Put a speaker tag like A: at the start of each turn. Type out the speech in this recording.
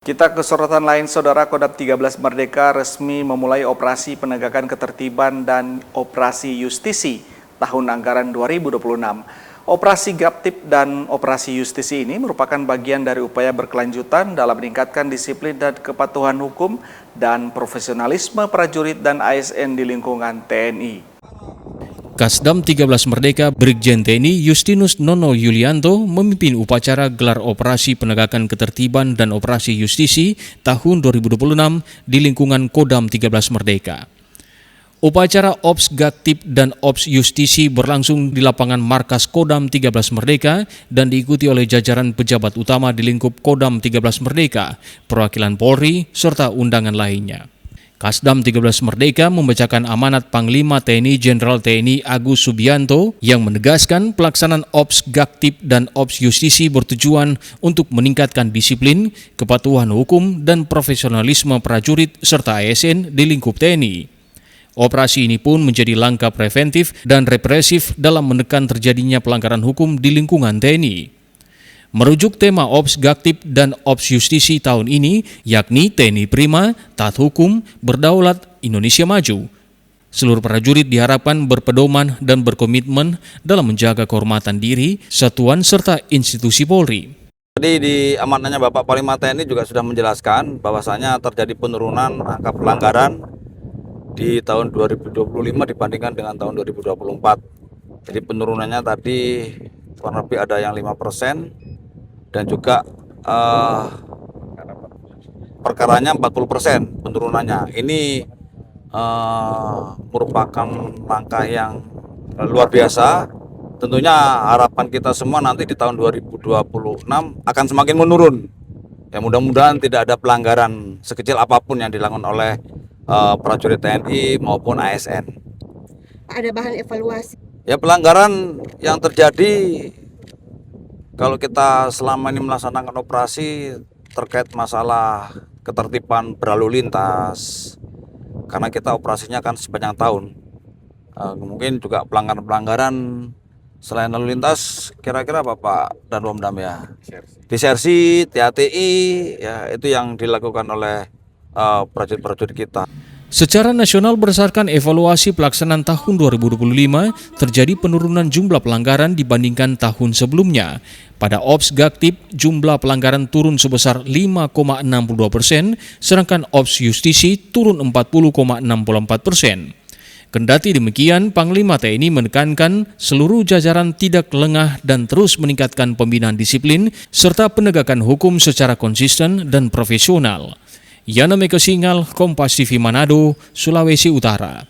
A: Kita ke sorotan lain, Saudara. Kodam 13 Merdeka resmi memulai operasi penegakan ketertiban dan operasi justisi tahun anggaran 2026. Operasi Gaptip dan operasi justisi ini merupakan bagian dari upaya berkelanjutan dalam meningkatkan disiplin dan kepatuhan hukum dan profesionalisme prajurit dan ASN di lingkungan TNI.
B: Kasdam 13 Merdeka Brigjen TNI Justinus Nono Yulianto memimpin upacara gelar operasi penegakan ketertiban dan operasi justisi tahun 2026 di lingkungan Kodam 13 Merdeka. Upacara Ops Gaptip dan Ops Justisi berlangsung di lapangan markas Kodam 13 Merdeka dan diikuti oleh jajaran pejabat utama di lingkup Kodam 13 Merdeka, perwakilan Polri, serta undangan lainnya. Kasdam 13 Merdeka membacakan amanat Panglima TNI Jenderal TNI Agus Subianto yang menegaskan pelaksanaan Ops Gaptip dan Ops Justisi bertujuan untuk meningkatkan disiplin, kepatuhan hukum, dan profesionalisme prajurit serta ASN di lingkup TNI. Operasi ini pun menjadi langkah preventif dan represif dalam menekan terjadinya pelanggaran hukum di lingkungan TNI. Merujuk tema Ops Gaptip dan Ops Justisi tahun ini, yakni TNI Prima, Taat Hukum, Berdaulat, Indonesia Maju. Seluruh prajurit diharapkan berpedoman dan berkomitmen dalam menjaga kehormatan diri, satuan serta institusi Polri.
C: Tadi di amanatnya Bapak Panglima TNI juga sudah menjelaskan bahwasanya terjadi penurunan angka pelanggaran di tahun 2025 dibandingkan dengan tahun 2024. Jadi penurunannya tadi kurang lebih ada yang 5%. Dan juga perkaranya 40% penurunannya. Ini merupakan langkah yang luar biasa. Tentunya harapan kita semua nanti di tahun 2026 akan semakin menurun. Ya, mudah-mudahan tidak ada pelanggaran sekecil apapun yang dilakukan oleh prajurit TNI maupun ASN.
D: Ada bahan evaluasi?
C: Ya, pelanggaran yang terjadi kalau kita selama ini melaksanakan operasi terkait masalah ketertiban berlalu lintas, karena kita operasinya kan sepanjang tahun, mungkin juga pelanggaran-pelanggaran selain lalu lintas, kira-kira Bapak dan Wamdam ya, disersi, THTI, ya itu yang dilakukan oleh prajurit-prajurit kita.
B: Secara nasional berdasarkan evaluasi pelaksanaan tahun 2025, terjadi penurunan jumlah pelanggaran dibandingkan tahun sebelumnya. Pada Ops Gaptip, jumlah pelanggaran turun sebesar 5,62%, sedangkan Ops Justisi turun 40,64%. Kendati demikian, Panglima TNI menekankan seluruh jajaran tidak lengah dan terus meningkatkan pembinaan disiplin serta penegakan hukum secara konsisten dan profesional. Yana Meko Singal, Kompas TV Manado, Sulawesi Utara.